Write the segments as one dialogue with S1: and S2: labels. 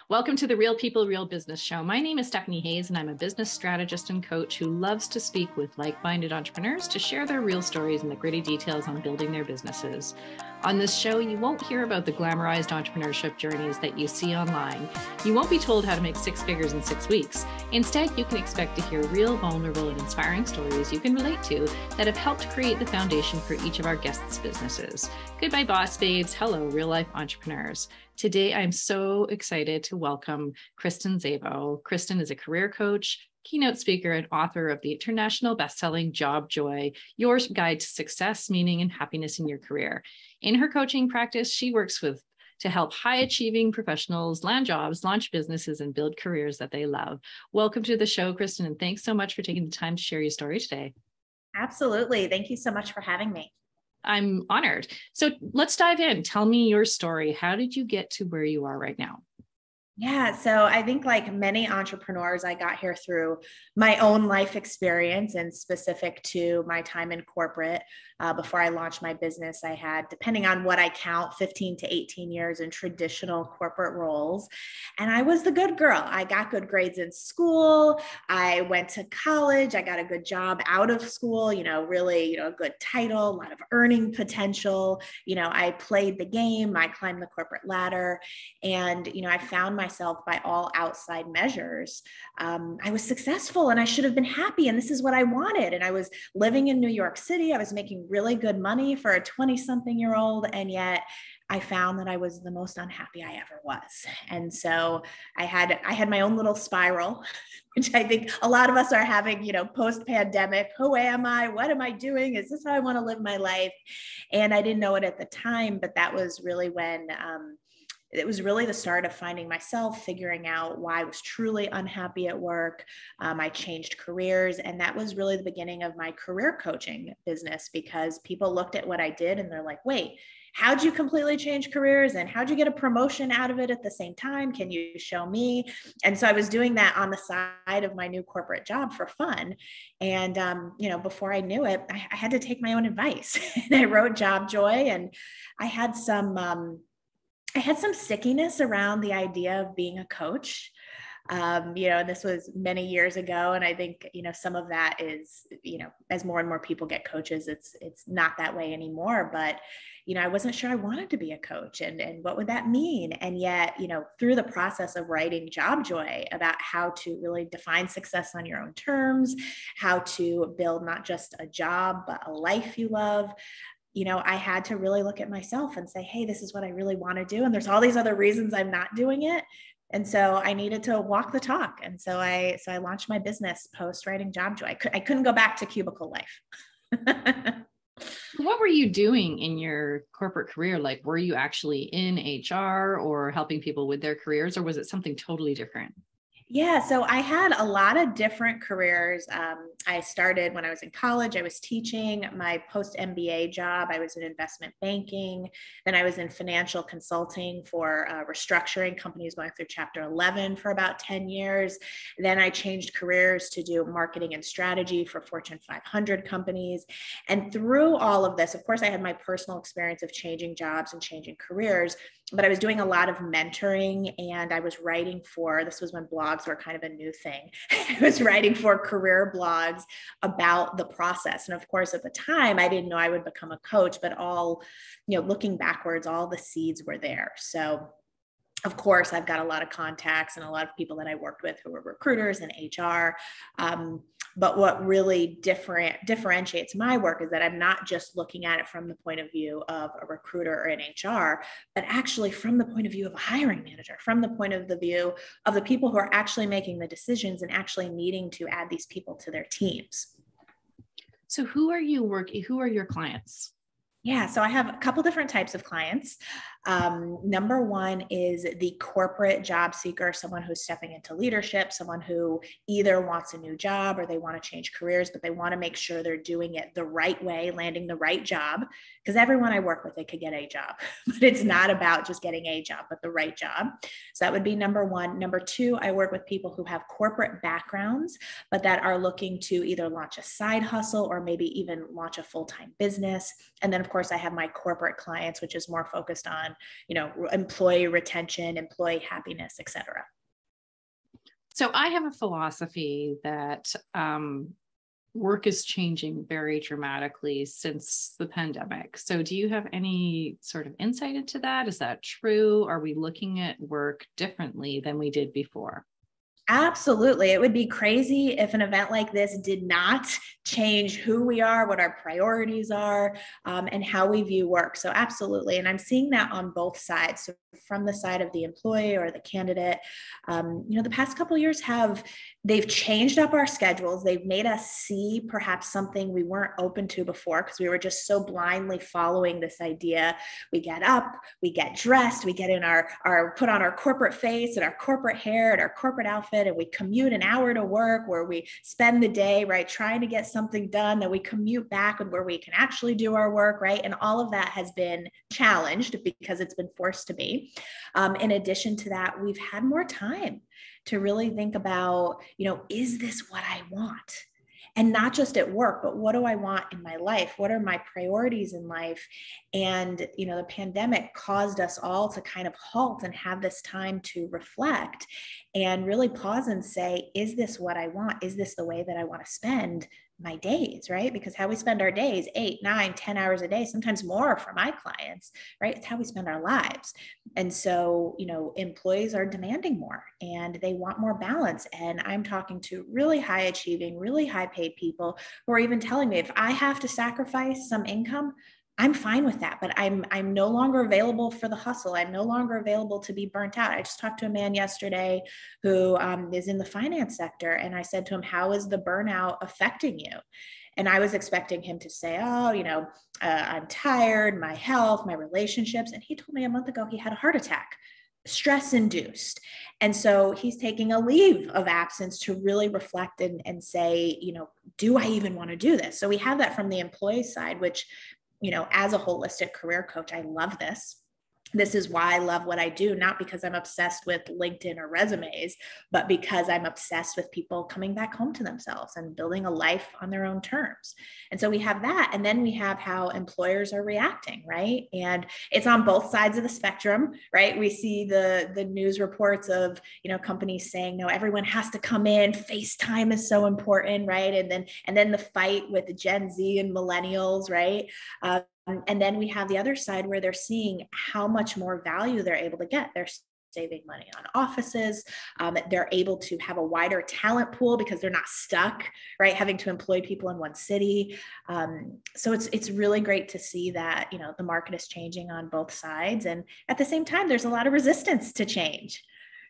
S1: Welcome to the Real People, Real Business Show. My name is Stephanie Hayes, and I'm a business strategist and coach who loves to speak with like-minded entrepreneurs to share their real stories and the gritty details on building their businesses. On this show, you won't hear about the glamorized entrepreneurship journeys that you see online. You won't be told how to make 6 figures in 6 weeks. Instead, you can expect to hear real, vulnerable, and inspiring stories you can relate to that have helped create the foundation for each of our guests' businesses. Goodbye, boss babes. Hello, real-life entrepreneurs. Today, I'm so excited to welcome Kristen Zavo. Kristen is a career coach, keynote speaker, and author of the international best-selling Job Joy, Your Guide to Success, Meaning, and Happiness in Your Career. In her coaching practice, she works to help high-achieving professionals land jobs, launch businesses, and build careers that they love. Welcome to the show, Kristen, and thanks so much for taking the time to share your story today.
S2: Absolutely. Thank you so much for having me.
S1: I'm honored. So let's dive in. Tell me your story. How did you get to where you are right now?
S2: Yeah, so I think like many entrepreneurs, I got here through my own life experience and specific to my time in corporate. Before I launched my business, I had, depending on what I count, 15 to 18 years in traditional corporate roles. And I was the good girl. I got good grades in school. I went to college. I got a good job out of school, really, a good title, a lot of earning potential. I played the game. I climbed the corporate ladder. And, I found myself by all outside measures. I was successful and I should have been happy. And this is what I wanted. And I was living in New York City. I was making really good money for a 20-something-year-old. And yet I found that I was the most unhappy I ever was. And so I had my own little spiral, which I think a lot of us are having, post-pandemic. Who am I? What am I doing? Is this how I want to live my life? And I didn't know it at the time, but that was really when it was really the start of finding myself, figuring out why I was truly unhappy at work. I changed careers, and that was really the beginning of my career coaching business, because people looked at what I did and they're like, wait, how'd you completely change careers, and how'd you get a promotion out of it at the same time? Can you show me? And so I was doing that on the side of my new corporate job for fun. And, before I knew it, I had to take my own advice. And I wrote Job Joy, and I had some stickiness around the idea of being a coach. This was many years ago. And I think, some of that is, as more and more people get coaches, it's not that way anymore. But, I wasn't sure I wanted to be a coach, and what would that mean? And yet, through the process of writing Job Joy about how to really define success on your own terms, how to build not just a job, but a life you love, I had to really look at myself and say, hey, this is what I really want to do. And there's all these other reasons I'm not doing it. And so I needed to walk the talk. And so I launched my business post writing Job Joy. I couldn't go back to cubicle life.
S1: What were you doing in your corporate career? Like, were you actually in HR or helping people with their careers, or was it something totally different?
S2: Yeah, so I had a lot of different careers. I started when I was in college. I was teaching. My post-MBA job, I was in investment banking. Then I was in financial consulting for restructuring companies going through Chapter 11 for about 10 years. Then I changed careers to do marketing and strategy for Fortune 500 companies. And through all of this, of course, I had my personal experience of changing jobs and changing careers, but I was doing a lot of mentoring, and I was writing this was when blogs were kind of a new thing. I was writing for career blogs about the process. And of course, at the time, I didn't know I would become a coach, but looking backwards, all the seeds were there. So of course, I've got a lot of contacts and a lot of people that I worked with who were recruiters and HR. But what really differentiates my work is that I'm not just looking at it from the point of view of a recruiter or an HR, but actually from the point of view of a hiring manager, from the point of the view of the people who are actually making the decisions and actually needing to add these people to their teams.
S1: So who are your clients?
S2: Yeah, so I have a couple different types of clients. Number one is the corporate job seeker, someone who's stepping into leadership, someone who either wants a new job or they want to change careers, but they want to make sure they're doing it the right way, landing the right job. Because everyone I work with, they could get a job, but it's not about just getting a job, but the right job. So that would be number one. Number two, I work with people who have corporate backgrounds, but that are looking to either launch a side hustle or maybe even launch a full-time business. And then, of course, I have my corporate clients, which is more focused on employee retention, employee happiness, et cetera.
S1: So I have a philosophy that work is changing very dramatically since the pandemic. So do you have any sort of insight into that? Is that true? Are we looking at work differently than we did before?
S2: Absolutely. It would be crazy if an event like this did not change who we are, what our priorities are, and how we view work. So absolutely. And I'm seeing that on both sides. So from the side of the employee or the candidate, the past couple of years they've changed up our schedules. They've made us see perhaps something we weren't open to before because we were just so blindly following this idea. We get up, we get dressed, we get in put on our corporate face and our corporate hair and our corporate outfit, and we commute an hour to work where we spend the day, right, trying to get something done. Then we commute back and where we can actually do our work, right? And all of that has been challenged because it's been forced to be. In addition to that, we've had more time to really think about, is this what I want? And not just at work, but what do I want in my life? What are my priorities in life? And, the pandemic caused us all to kind of halt and have this time to reflect and really pause and say, is this what I want? Is this the way that I want to spend my days, right? Because how we spend our days, 8, 9, 10 hours a day, sometimes more for my clients, right? It's how we spend our lives. And so, employees are demanding more and they want more balance. And I'm talking to really high achieving, really high paid people who are even telling me if I have to sacrifice some income, I'm fine with that, but I'm no longer available for the hustle. I'm no longer available to be burnt out. I just talked to a man yesterday who is in the finance sector. And I said to him, how is the burnout affecting you? And I was expecting him to say, I'm tired, my health, my relationships. And he told me a month ago he had a heart attack, stress induced. And so he's taking a leave of absence to really reflect and say, do I even want to do this? So we have that from the employee side, which, as a holistic career coach, I love this. This is why I love what I do, not because I'm obsessed with LinkedIn or resumes, but because I'm obsessed with people coming back home to themselves and building a life on their own terms. And so we have that. And then we have how employers are reacting, right? And it's on both sides of the spectrum, right? We see the news reports of, companies saying, no, everyone has to come in. FaceTime is so important, right? And then the fight with the Gen Z and millennials, right? And then we have the other side where they're seeing how much more value they're able to get. They're saving money on offices. They're able to have a wider talent pool because they're not stuck, right, having to employ people in one city. So it's really great to see that, the market is changing on both sides. And at the same time, there's a lot of resistance to change,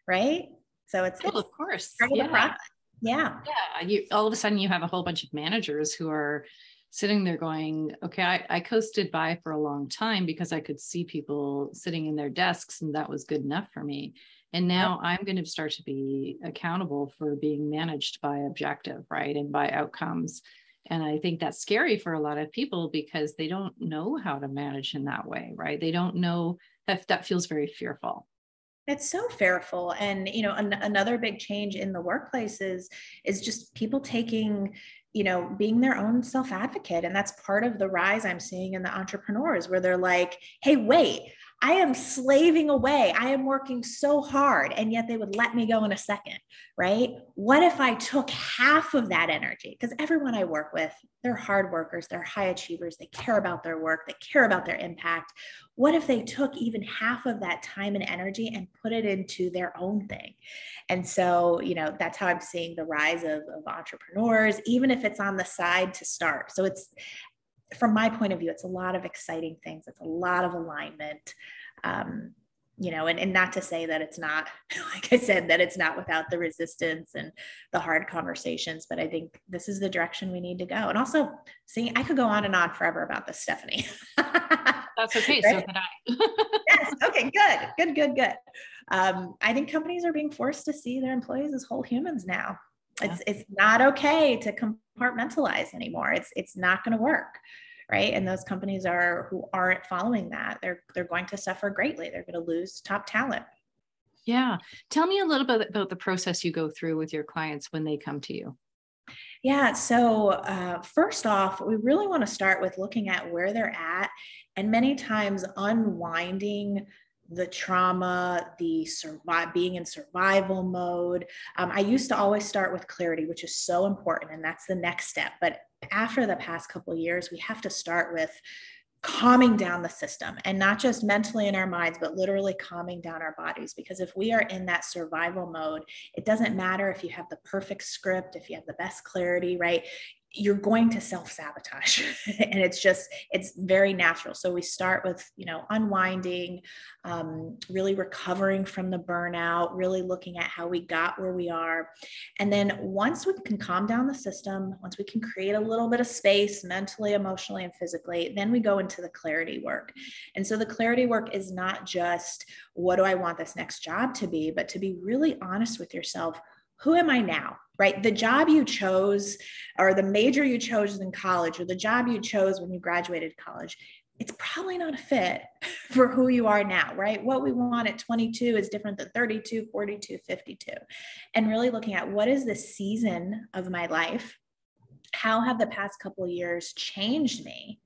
S2: right? So it's
S1: of course.
S2: part of the process. Yeah.
S1: Yeah. All of a sudden you have a whole bunch of managers who are sitting there going, okay, I coasted by for a long time because I could see people sitting in their desks and that was good enough for me. And now I'm going to start to be accountable for being managed by objective, right? And by outcomes. And I think that's scary for a lot of people because they don't know how to manage in that way, right? They don't know that feels very fearful.
S2: It's so fearful. And, another big change in the workplace is just people taking, being their own self-advocate. And that's part of the rise I'm seeing in the entrepreneurs where they're like, hey, wait, I am slaving away. I am working so hard. And yet they would let me go in a second, right? What if I took half of that energy? Because everyone I work with, they're hard workers, they're high achievers, they care about their work, they care about their impact. What if they took even half of that time and energy and put it into their own thing? And so, that's how I'm seeing the rise of entrepreneurs, even if it's on the side to start. So it's, from my point of view, it's a lot of exciting things. It's a lot of alignment, and not to say that it's not, like I said, that it's not without the resistance and the hard conversations, but I think this is the direction we need to go. And also, see, I could go on and on forever about this, Stephanie.
S1: That's okay.
S2: Right?
S1: So could I.
S2: Yes. Okay, good. I think companies are being forced to see their employees as whole humans now. Yeah. It's not okay to compartmentalize anymore. It's not going to work, right? And those companies who aren't following that, they're going to suffer greatly. They're going to lose top talent.
S1: Yeah. Tell me a little bit about the process you go through with your clients when they come to you.
S2: Yeah. So first off, we really want to start with looking at where they're at And many times unwinding the trauma, being in survival mode. I used to always start with clarity, which is so important. And that's the next step. But after the past couple of years, we have to start with calming down the system, and not just mentally in our minds, but literally calming down our bodies. Because if we are in that survival mode, it doesn't matter if you have the perfect script, if you have the best clarity, right? You're going to self-sabotage. And it's very natural. So we start with, unwinding, really recovering from the burnout, really looking at how we got where we are. And then once we can calm down the system, once we can create a little bit of space mentally, emotionally, and physically, then we go into the clarity work. And so the clarity work is not just, what do I want this next job to be, but to be really honest with yourself. Who am I now? Right? The job you chose, or the major you chose in college, or the job you chose when you graduated college, it's probably not a fit for who you are now, right? What we want at 22 is different than 32, 42, 52. And really looking at, what is the season of my life? How have the past couple of years changed me?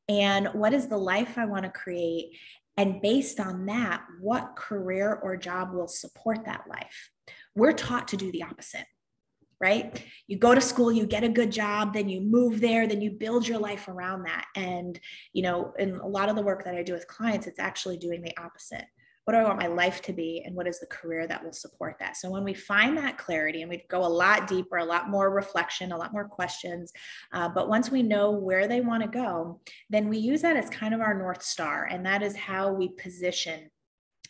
S2: And what is the life I want to create? And based on that, what career or job will support that life? We're taught to do the opposite, right? You go to school, you get a good job, then you move there, then you build your life around that. And, in a lot of the work that I do with clients, it's actually doing the opposite. What do I want my life to be? And what is the career that will support that? So when we find that clarity, and we go a lot deeper, a lot more reflection, a lot more questions, but once we know where they want to go, then we use that as kind of our North Star. And that is how we position.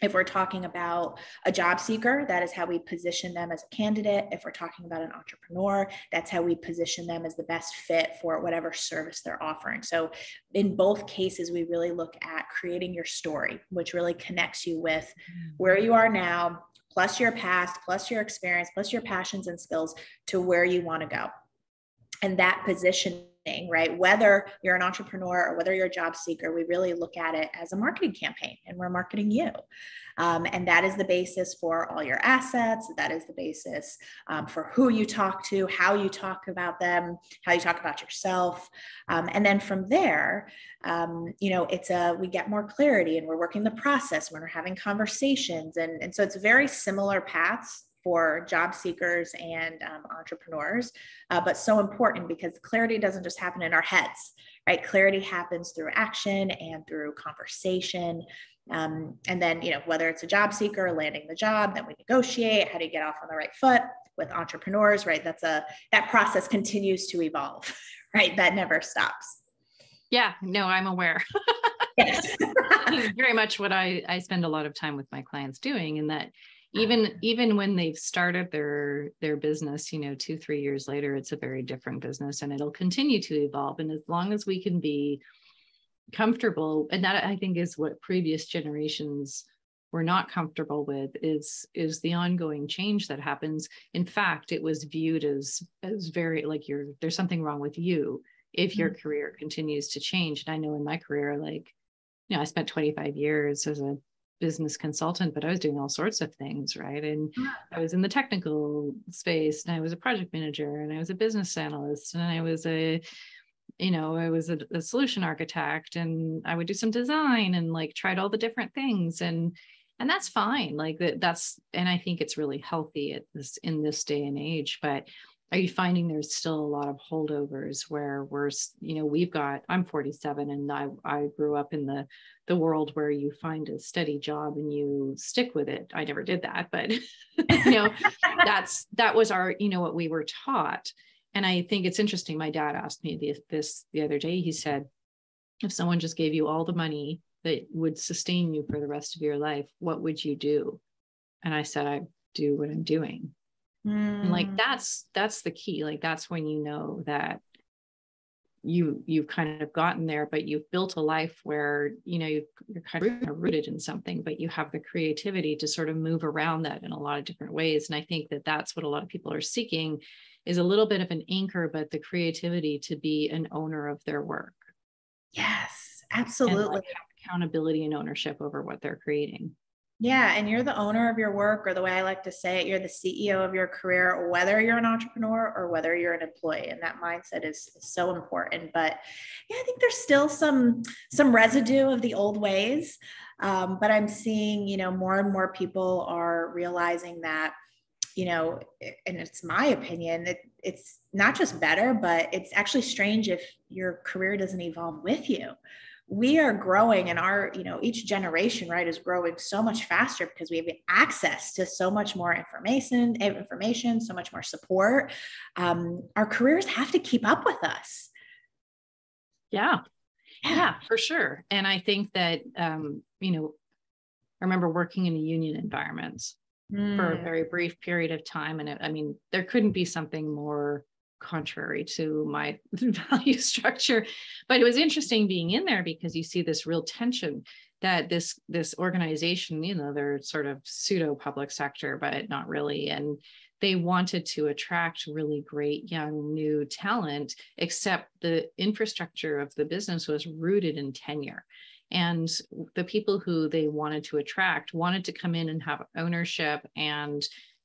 S2: If we're talking about a job seeker, that is how we position them as a candidate. If we're talking about an entrepreneur, that's how we position them as the best fit for whatever service they're offering. So in both cases, we really look at creating your story, which really connects you with where you are now, plus your past, plus your experience, plus your passions and skills, to where you want to go. And that positioning, right? Whether you're an entrepreneur or whether you're a job seeker, we really look at it as a marketing campaign, and we're marketing you. And that is the basis for all your assets. That is the basis for who you talk to, how you talk about them, how you talk about yourself. And then from there, we get more clarity, and we're working the process when we're having conversations. And so it's very similar paths for job seekers and entrepreneurs, but so important, because clarity doesn't just happen in our heads, right? Clarity happens through action and through conversation. And then, whether it's a job seeker or landing the job, then we negotiate. How do you get off on the right foot? With entrepreneurs, right? That process continues to evolve, right? That never stops.
S1: Yeah, no, I'm aware.
S2: Yes.
S1: This is very much what I spend a lot of time with my clients doing, and that even when they've started their business, 2-3 years later, it's a very different business, and it'll continue to evolve. And as long as we can be comfortable, and that I think is what previous generations were not comfortable with, is the ongoing change that happens. In fact, it was viewed as very like there's something wrong with you if your career continues to change. And I know in my career, I spent 25 years as a business consultant, but I was doing all sorts of things, right? And I was in the technical space, and I was a project manager, and I was a business analyst, and I was a solution architect, and I would do some design, and tried all the different things. And that's fine. And I think it's really healthy in this day and age. But are you finding there's still a lot of holdovers where I'm 47, and I grew up in the world where you find a steady job and you stick with it. I never did that, but that was what we were taught. And I think it's interesting. My dad asked me this the other day. He said, if someone just gave you all the money that would sustain you for the rest of your life, what would you do? And I said, I'd do what I'm doing. And that's the key. That's when you know that you've kind of gotten there, but you've built a life where, you're kind of rooted in something, but you have the creativity to sort of move around that in a lot of different ways. And I think that that's what a lot of people are seeking, is a little bit of an anchor, but the creativity to be an owner of their work.
S2: Yes, absolutely.
S1: And accountability and ownership over what they're creating.
S2: Yeah. And you're the owner of your work, or the way I like to say it, you're the CEO of your career, whether you're an entrepreneur or whether you're an employee. And that mindset is so important. But yeah, I think there's still some residue of the old ways. But I'm seeing, more and more people are realizing that, and it's my opinion that it's not just better, but it's actually strange if your career doesn't evolve with you. We are growing, and our, each generation, right, is growing so much faster because we have access to so much more information, so much more support. Our careers have to keep up with us.
S1: Yeah, for sure. And I think that, I remember working in a union environment for a very brief period of time. And there couldn't be something more contrary to my value structure, but it was interesting being in there because you see this real tension that this organization, they're sort of pseudo public sector, but not really. And they wanted to attract really great young new talent, except the infrastructure of the business was rooted in tenure. And the people who they wanted to attract wanted to come in and have ownership and,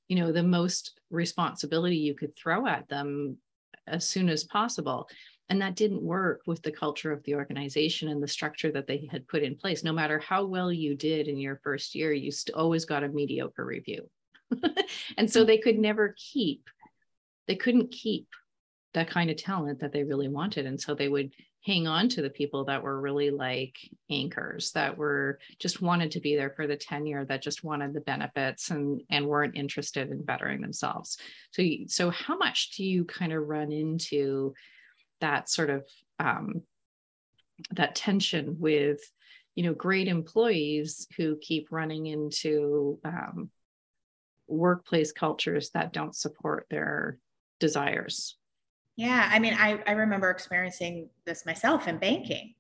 S1: the most responsibility you could throw at them as soon as possible. And that didn't work with the culture of the organization and the structure that they had put in place. No matter how well you did in your first year, you always got a mediocre review. And so they couldn't keep that kind of talent that they really wanted. And so they would hang on to the people that were really like anchors, that were just wanted to be there for the tenure, that just wanted the benefits and weren't interested in bettering themselves. So how much do you kind of run into that sort of that tension with, great employees who keep running into workplace cultures that don't support their desires?
S2: Yeah. I remember experiencing this myself in banking.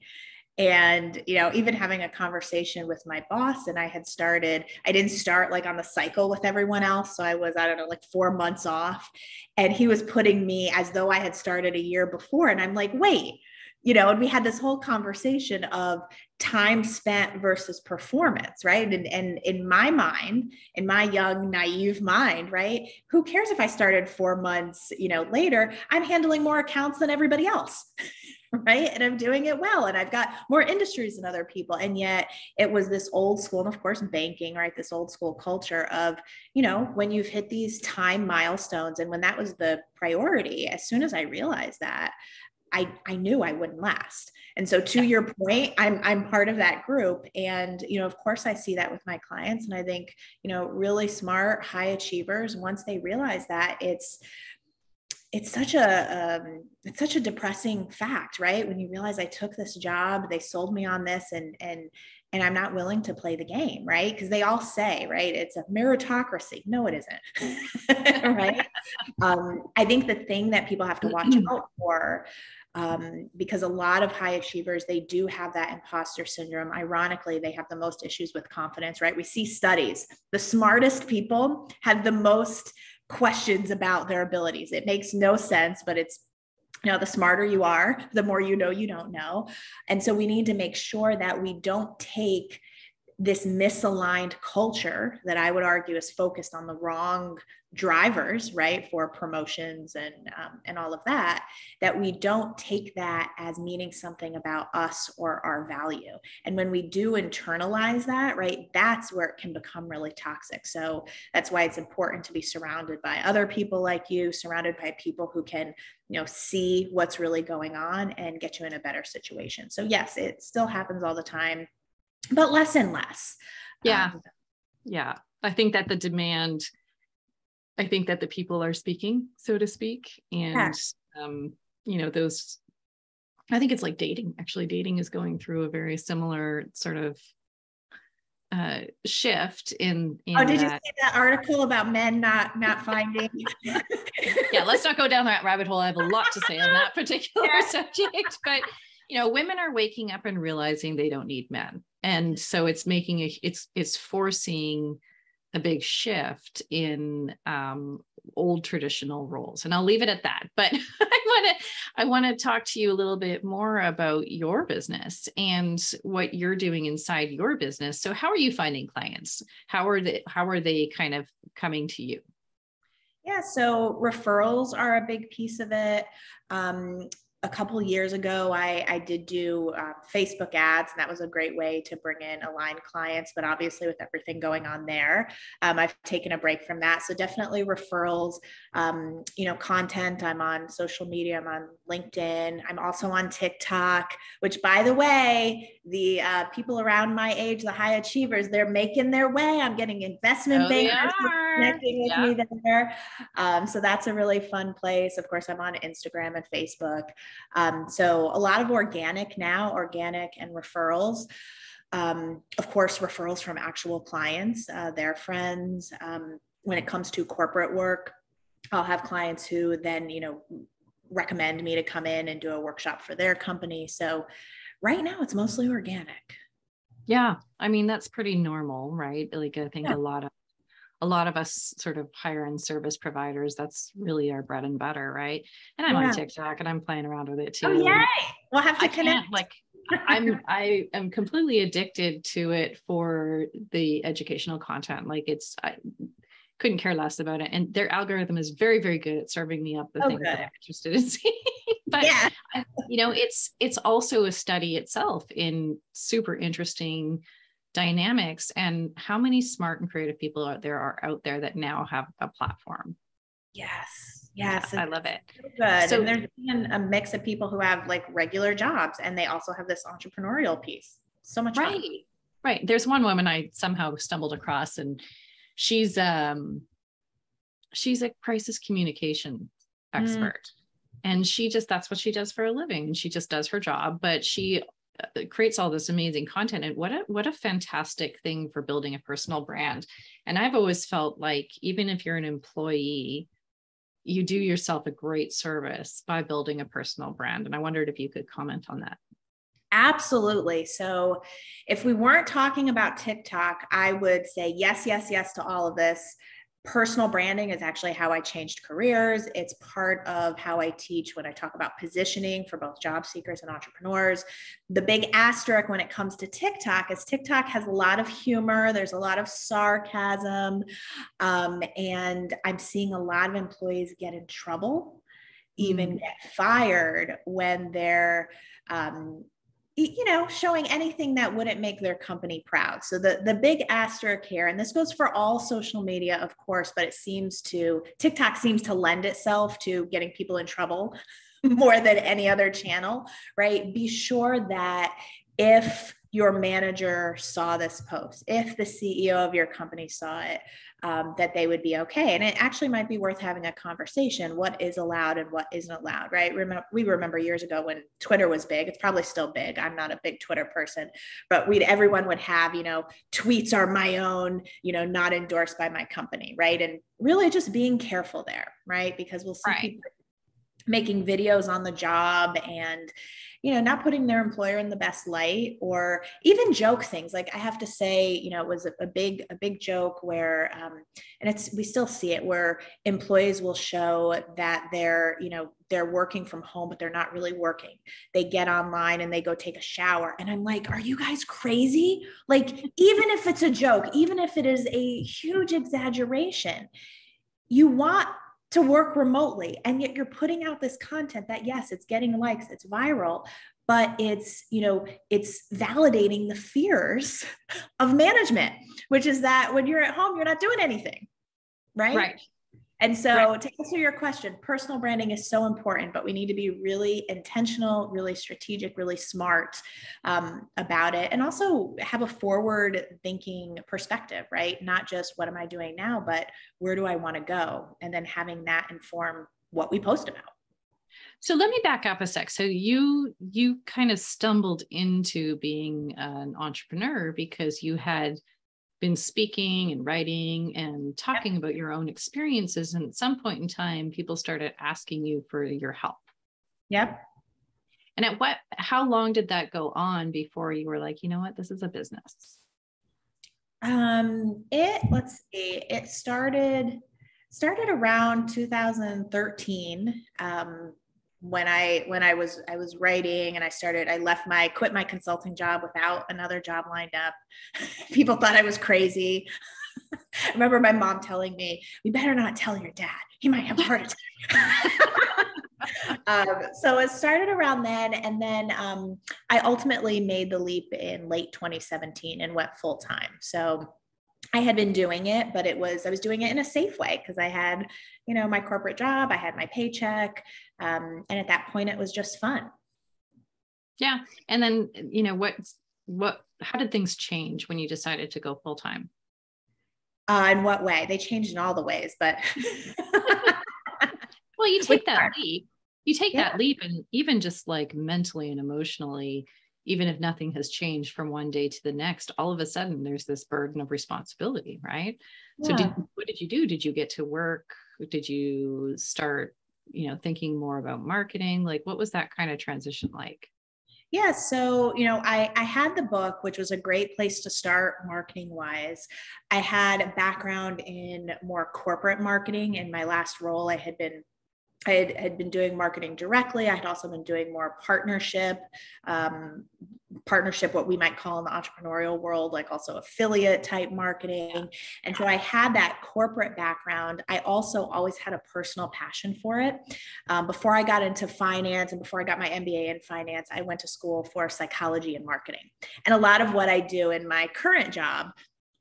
S2: And, even having a conversation with my boss, and I didn't start like on the cycle with everyone else. So I was, I don't know, like 4 months off, and he was putting me as though I had started a year before. And I'm like, wait, and we had this whole conversation of time spent versus performance, right? And in my mind, in my young, naive mind, right? Who cares if I started 4 months, later? I'm handling more accounts than everybody else. Right. And I'm doing it well. And I've got more industries than other people. And yet it was this old school, and of course, banking, right? This old school culture of, when you've hit these time milestones, and when that was the priority, as soon as I realized that, I knew I wouldn't last. And so to your point, I'm part of that group. And, of course I see that with my clients. And I think, really smart, high achievers, once they realize that, it's such a depressing fact, right? When you realize I took this job, they sold me on this, and I'm not willing to play the game, right? Because they all say, right, it's a meritocracy. No, it isn't. Right? I think the thing that people have to watch out for, because a lot of high achievers, they do have that imposter syndrome. Ironically, they have the most issues with confidence, right? We see studies. The smartest people have the most questions about their abilities. It makes no sense, but it's, the smarter you are, the more you don't know. And so we need to make sure that we don't take this misaligned culture that I would argue is focused on the wrong drivers, right, for promotions and all of that, that we don't take that as meaning something about us or our value. And when we do internalize that, right, that's where it can become really toxic. So that's why it's important to be surrounded by other people like you, surrounded by people who can, see what's really going on and get you in a better situation. So yes, it still happens all the time, but less and less.
S1: Yeah. I think that the people are speaking, so to speak. And, those, I think it's like dating. Actually, dating is going through a very similar sort of shift in
S2: did you see that article about men not finding?
S1: Yeah, let's not go down that rabbit hole. I have a lot to say on that particular subject, but women are waking up and realizing they don't need men. And so it's making it's forcing a big shift in old traditional roles. And I'll leave it at that. But I want to talk to you a little bit more about your business and what you're doing inside your business. So how are you finding clients? How are they kind of coming to you?
S2: Yeah, so referrals are a big piece of it. A couple of years ago, I did do Facebook ads, and that was a great way to bring in aligned clients. But obviously, with everything going on there, I've taken a break from that. So definitely referrals, content. I'm on social media. I'm on LinkedIn. I'm also on TikTok, which, by the way, the people around my age, the high achievers, they're making their way. I'm getting investment bankers connecting with me there. So that's a really fun place. Of course, I'm on Instagram and Facebook. So a lot of organic and referrals. Of course, referrals from actual clients, their friends. When it comes to corporate work, I'll have clients who then, recommend me to come in and do a workshop for their company. So right now it's mostly organic.
S1: Yeah. I mean, that's pretty normal, right? Like, I think a lot of us sort of hire end service providers. That's really our bread and butter, right? And I'm on TikTok and I'm playing around with it too.
S2: Oh, yay. We'll have to connect.
S1: I am completely addicted to it for the educational content. Like I couldn't care less about it. And their algorithm is very, very good at serving me up the things that I'm interested in seeing. But it's also a study itself in super interesting dynamics and how many smart and creative people are out there that now have a platform.
S2: Yes.
S1: I love it.
S2: Good. So, and there's even a mix of people who have like regular jobs and they also have this entrepreneurial piece. So much fun.
S1: Right. There's one woman I somehow stumbled across, and she's a crisis communication expert. And that's what she does for a living. She just does her job, but she creates all this amazing content. And what a fantastic thing for building a personal brand. And I've always felt like, even if you're an employee, you do yourself a great service by building a personal brand. And I wondered if you could comment on that.
S2: Absolutely. So if we weren't talking about TikTok, I would say yes to all of this. Personal branding is actually how I changed careers. It's part of how I teach when I talk about positioning for both job seekers and entrepreneurs. The big asterisk when it comes to TikTok is TikTok has a lot of humor. There's a lot of sarcasm. And I'm seeing a lot of employees get in trouble, even get fired when they're showing anything that wouldn't make their company proud. So the big asterisk here, and this goes for all social media, of course, but TikTok seems to lend itself to getting people in trouble more than any other channel, right? Be sure that if your manager saw this post, if the CEO of your company saw it, that they would be okay. And it actually might be worth having a conversation. What is allowed and what isn't allowed, right? We remember years ago when Twitter was big. It's probably still big. I'm not a big Twitter person, but everyone would have, tweets are my own, not endorsed by my company, right? And really just being careful there, right? Because we'll see people making videos on the job and not putting their employer in the best light, or even joke things. Like, I have to say, it was a big joke where and we still see it, where employees will show that they're working from home, but they're not really working. They get online and they go take a shower, and I'm like, are you guys crazy? Like, even if it's a joke, even if it is a huge exaggeration, you want to work remotely, and yet you're putting out this content that, yes, it's getting likes, it's viral, but it's validating the fears of management, which is that when you're at home, you're not doing anything, right? And so to answer your question, personal branding is so important, but we need to be really intentional, really strategic, really smart about it. And also have a forward thinking perspective, right? Not just what am I doing now, but where do I want to go? And then having that inform what we post about.
S1: So let me back up a sec. So you kind of stumbled into being an entrepreneur because you had been speaking and writing and talking about your own experiences. And at some point in time, people started asking you for your help.
S2: Yep.
S1: And how long did that go on before you were like, you know what, this is a business?
S2: Let's see, it started around 2013. When I was writing and I quit my consulting job without another job lined up. People thought I was crazy. I remember my mom telling me, "We better not tell your dad. He might have a heart attack." So it started around then. And then I ultimately made the leap in late 2017 and went full time. So I had been doing it, but I was doing it in a safe way because I had, my corporate job, I had my paycheck. And at that point it was just fun.
S1: Yeah. And then, how did things change when you decided to go full time?
S2: In what way? They changed in all the ways, but.
S1: Well, you take that leap. That leap, and even just like mentally and emotionally, even if nothing has changed from one day to the next, all of a sudden there's this burden of responsibility, right? Yeah. So what did you do? Did you get to work? Did you start, thinking more about marketing? Like, what was that kind of transition like?
S2: Yeah. So, I had the book, which was a great place to start marketing wise. I had a background in more corporate marketing. In my last role, I had been doing marketing directly. I had also been doing more partnership, what we might call in the entrepreneurial world, like also affiliate type marketing. And so I had that corporate background. I also always had a personal passion for it. Before I got into finance and before I got my MBA in finance, I went to school for psychology and marketing. And a lot of what I do in my current job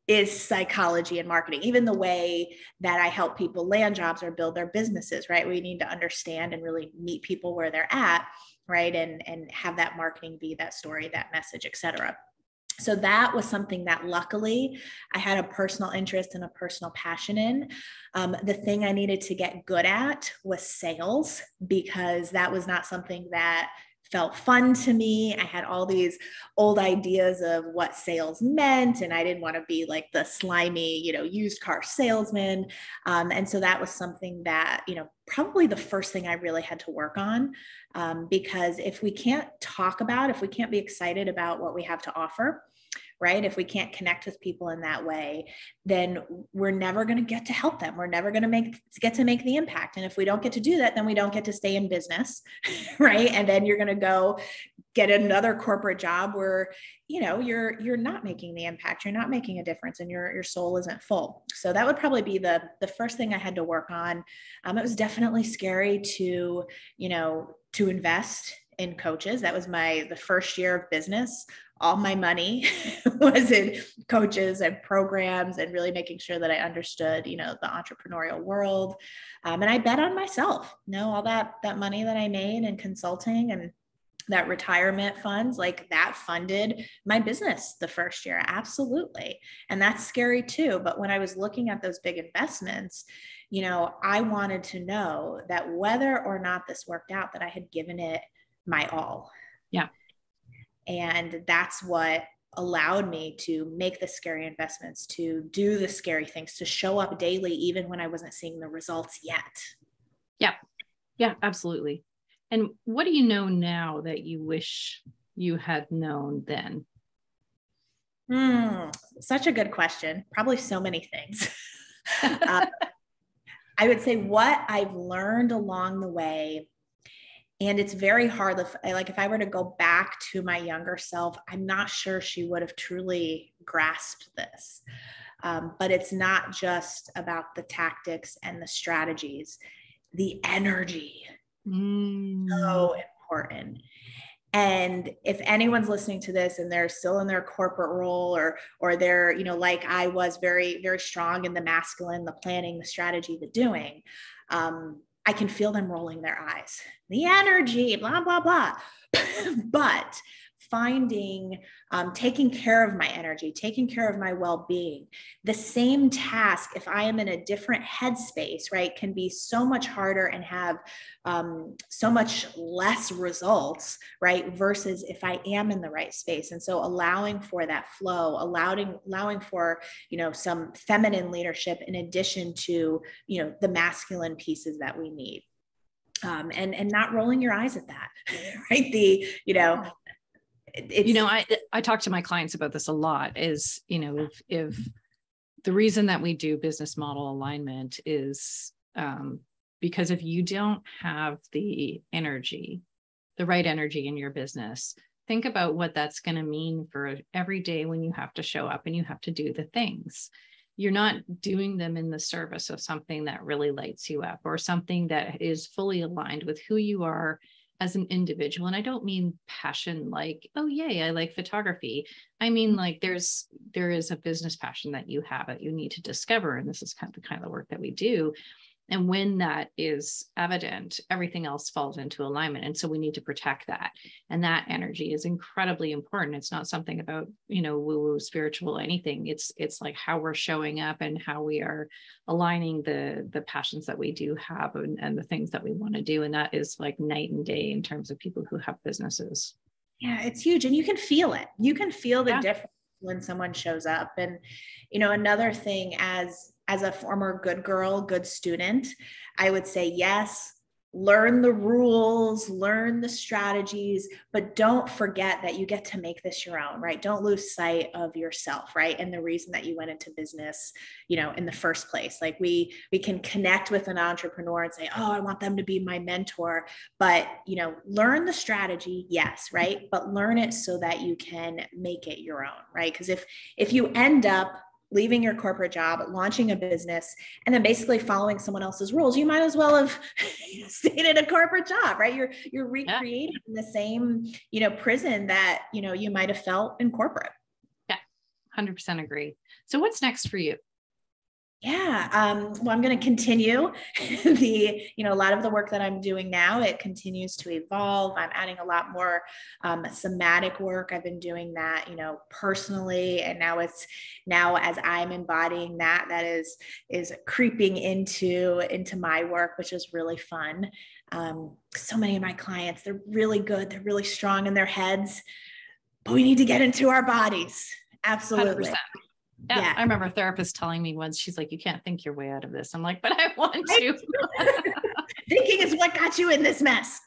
S2: is psychology and marketing, even the way that I help people land jobs or build their businesses, right? We need to understand and really meet people where they're at, right? And have that marketing be that story, that message, et cetera. So that was something that luckily I had a personal interest and a personal passion in. The thing I needed to get good at was sales, because that was not something that felt fun to me. I had all these old ideas of what sales meant, and I didn't want to be like the slimy, used car salesman. And so that was something that, probably the first thing I really had to work on, because if we can't be excited about what we have to offer, right? If we can't connect with people in that way, then we're never going to get to help them. We're never going to get to make the impact. And if we don't get to do that, then we don't get to stay in business, right? And then you're going to go get another corporate job where, you're not making the impact, you're not making a difference, and your soul isn't full. So that would probably be the first thing I had to work on. It was definitely scary to invest in coaches. That was the first year of business. All my money was in coaches and programs and really making sure that I understood, the entrepreneurial world. And I bet on myself, all that money that I made in consulting and that retirement funds, like that funded my business the first year. Absolutely. And that's scary too. But when I was looking at those big investments, I wanted to know that whether or not this worked out, that I had given it my all.
S1: Yeah.
S2: And that's what allowed me to make the scary investments, to do the scary things, to show up daily, even when I wasn't seeing the results yet.
S1: Yeah. Yeah, absolutely. And what do you know now that you wish you had known then?
S2: Such a good question. Probably so many things. I would say what I've learned along the way, and it's very hard. If I were to go back to my younger self, I'm not sure she would have truly grasped this. But it's not just about the tactics and the strategies, the energy. So important. And if anyone's listening to this and they're still in their corporate role, or they're, like I was, very, very strong in the masculine, the planning, the strategy, the doing, I can feel them rolling their eyes. The energy, blah, blah, blah. But finding, taking care of my energy, taking care of my well-being, the same task, if I am in a different headspace, right, can be so much harder and have so much less results, right, versus if I am in the right space. And so allowing for that flow, allowing for, some feminine leadership in addition to, the masculine pieces that we need. And not rolling your eyes at that, right? it's,
S1: I talk to my clients about this a lot is, if the reason that we do business model alignment is because if you don't have the right energy in your business, think about what that's going to mean for every day when you have to show up and you have to do the things. You're not doing them in the service of something that really lights you up or something that is fully aligned with who you are as an individual. And I don't mean passion like, oh, yay, I like photography. I mean, like there is a business passion that you have that you need to discover. And this is kind of the work that we do. And when that is evident, everything else falls into alignment. And so we need to protect that. And that energy is incredibly important. It's not something about, woo-woo, spiritual, anything. It's like how we're showing up and how we are aligning the passions that we do have and the things that we want to do. And that is like night and day in terms of people who have businesses.
S2: Yeah, it's huge. And you can feel it. You can feel the difference when someone shows up. And, another thing as a former good girl, good student, I would say, yes, learn the rules, learn the strategies, but don't forget that you get to make this your own, right? Don't lose sight of yourself, right? And the reason that you went into business, in the first place. Like we can connect with an entrepreneur and say, oh, I want them to be my mentor, but, learn the strategy, yes, right? But learn it so that you can make it your own, right? Because if you end up leaving your corporate job, launching a business, and then basically following someone else's rules, you might as well have stayed in a corporate job, right? You're recreating the same, prison that, you might have felt in corporate.
S1: Yeah, 100% agree. So what's next for you?
S2: Yeah. Well, I'm going to continue a lot of the work that I'm doing now. It continues to evolve. I'm adding a lot more somatic work. I've been doing that, personally. And now as I'm embodying that is creeping into my work, which is really fun. So many of my clients, they're really good. They're really strong in their heads, but we need to get into our bodies. Absolutely.
S1: 100%. Yeah. I remember a therapist telling me once, she's like, you can't think your way out of this. I'm like, but I want to.
S2: Thinking is what got you in this mess.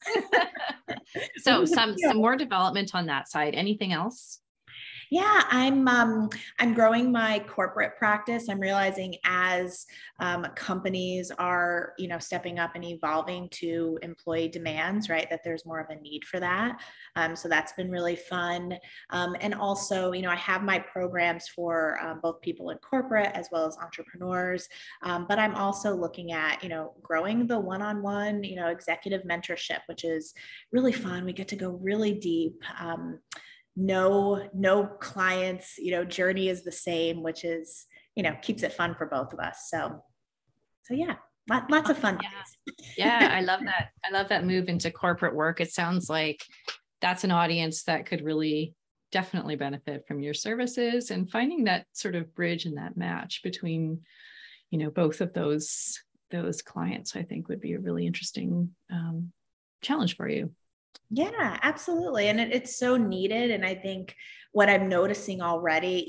S1: So some more development on that side. Anything else?
S2: Yeah, I'm growing my corporate practice. I'm realizing as companies are, stepping up and evolving to employee demands, right, that there's more of a need for that. So that's been really fun. And also, I have my programs for both people in corporate as well as entrepreneurs. But I'm also looking at, growing the one-on-one, executive mentorship, which is really fun. We get to go really deep. No clients, journey is the same, which is, keeps it fun for both of us. So yeah, lots of fun.
S1: Yeah. I love that. I love that move into corporate work. It sounds like that's an audience that could really definitely benefit from your services, and finding that sort of bridge and that match between, both of those clients, I think would be a really interesting challenge for you.
S2: Yeah, absolutely. And it's so needed. And I think what I'm noticing already,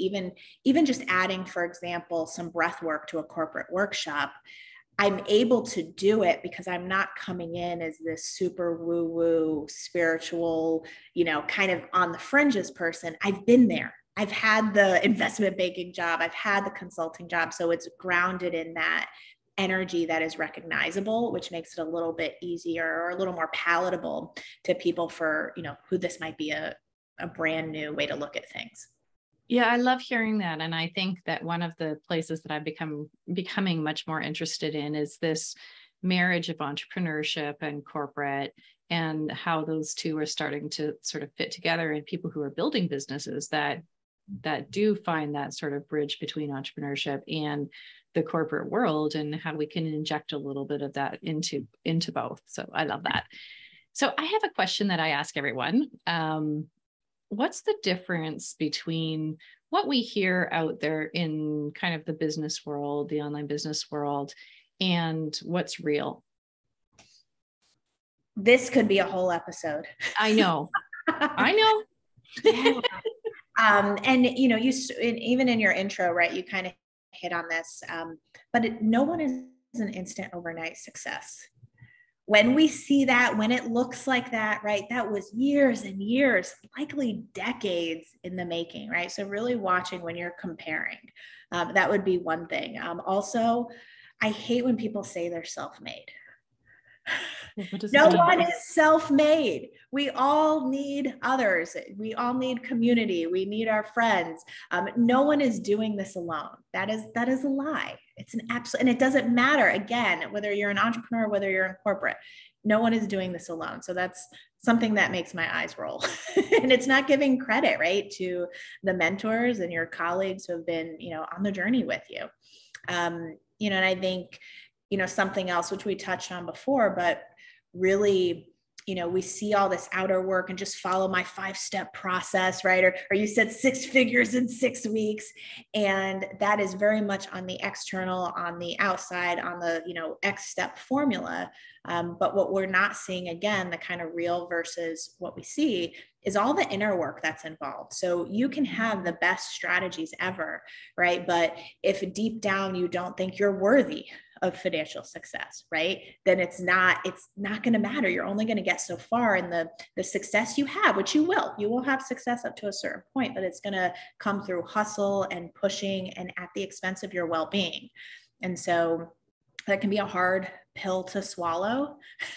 S2: even just adding, for example, some breath work to a corporate workshop, I'm able to do it because I'm not coming in as this super woo-woo spiritual, kind of on the fringes person. I've been there. I've had the investment banking job. I've had the consulting job. So it's grounded in that energy that is recognizable, which makes it a little bit easier or a little more palatable to people for, who this might be a brand new way to look at things.
S1: Yeah, I love hearing that. And I think that one of the places that I've becoming much more interested in is this marriage of entrepreneurship and corporate, and how those two are starting to sort of fit together, and people who are building businesses that do find that sort of bridge between entrepreneurship and the corporate world, and how we can inject a little bit of that into both. So I love that. So I have a question that I ask everyone. What's the difference between what we hear out there in kind of the business world, the online business world, and what's real?
S2: This could be a whole episode.
S1: I know.
S2: Yeah. And even in your intro, right, you kind of hit on this, but no one is an instant overnight success. when we see that, when it looks like that, right, that was years and years, likely decades in the making, right? So really watching when you're comparing, that would be one thing. Also, I hate when people say they're self-made. No one is self-made. We all need others. We all need community. We need our friends. No one is doing this alone. That is a lie. It's an absolute, and it doesn't matter, again, whether you're an entrepreneur, whether you're in corporate, no one is doing this alone. So that's something that makes my eyes roll. And it's not giving credit, right, to the mentors and your colleagues who have been, on the journey with you. And I think, something else which we touched on before, but really, we see all this outer work and just follow my 5-step process, right? Or you said 6 figures in 6 weeks. And that is very much on the external, on the outside, on the, X step formula. But what we're not seeing, again, the kind of real versus what we see is all the inner work that's involved. So you can have the best strategies ever, right? But if deep down you don't think you're worthy of financial success, right, then it's not going to matter. You're only going to get so far in the success you have, which you will have success up to a certain point, but it's going to come through hustle and pushing and at the expense of your well-being. And so that can be a hard pill to swallow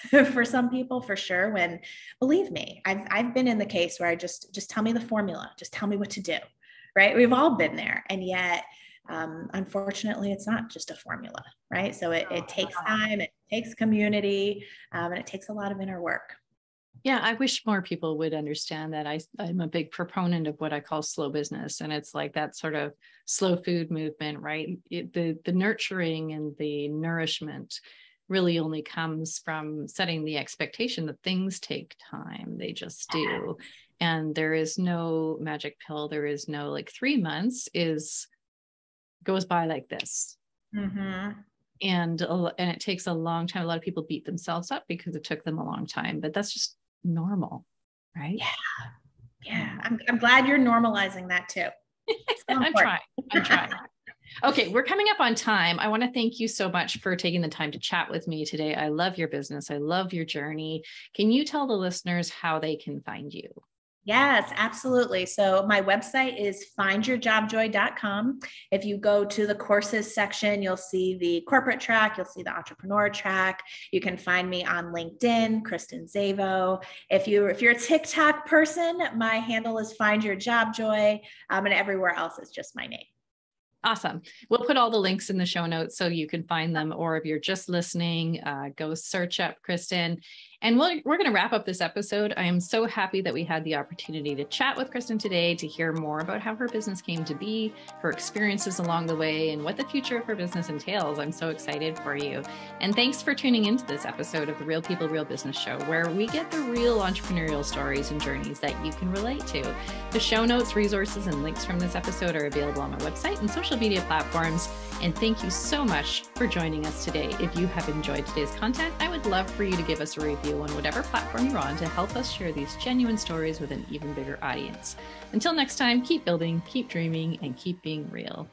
S2: for some people, for sure. When, believe me, I've been in the case where I just tell me the formula, just tell me what to do, right? We've all been there. And yet, unfortunately, it's not just a formula, right? So it takes time, it takes community, and it takes a lot of inner work.
S1: Yeah, I wish more people would understand that. I'm a big proponent of what I call slow business. And it's like that sort of slow food movement, right? The nurturing and the nourishment really only comes from setting the expectation that things take time. They just do. And there is no magic pill. There is no 3 months goes by like this.
S2: Mm-hmm.
S1: And it takes a long time. A lot of people beat themselves up because it took them a long time, but that's just normal, right?
S2: Yeah. I'm glad you're normalizing that too.
S1: I'm trying. Okay, we're coming up on time. I want to thank you so much for taking the time to chat with me today. I love your business. I love your journey. Can you tell the listeners how they can find you?
S2: Yes, absolutely. So my website is findyourjobjoy.com. If you go to the courses section, you'll see the corporate track, you'll see the entrepreneur track. You can find me on LinkedIn, Kristen Zavo. If you're a TikTok person, my handle is findyourjobjoy, and everywhere else is just my name.
S1: Awesome. We'll put all the links in the show notes so you can find them, or if you're just listening, go search up Kristen. And we're going to wrap up this episode. I am so happy that we had the opportunity to chat with Kristen today, to hear more about how her business came to be, her experiences along the way, and what the future of her business entails. I'm so excited for you. And thanks for tuning into this episode of the Real People, Real Business Show, where we get the real entrepreneurial stories and journeys that you can relate to. The show notes, resources, and links from this episode are available on my website and social media platforms. And thank you so much for joining us today. If you have enjoyed today's content, I would love for you to give us a review on whatever platform you're on to help us share these genuine stories with an even bigger audience. Until next time, keep building, keep dreaming, and keep being real.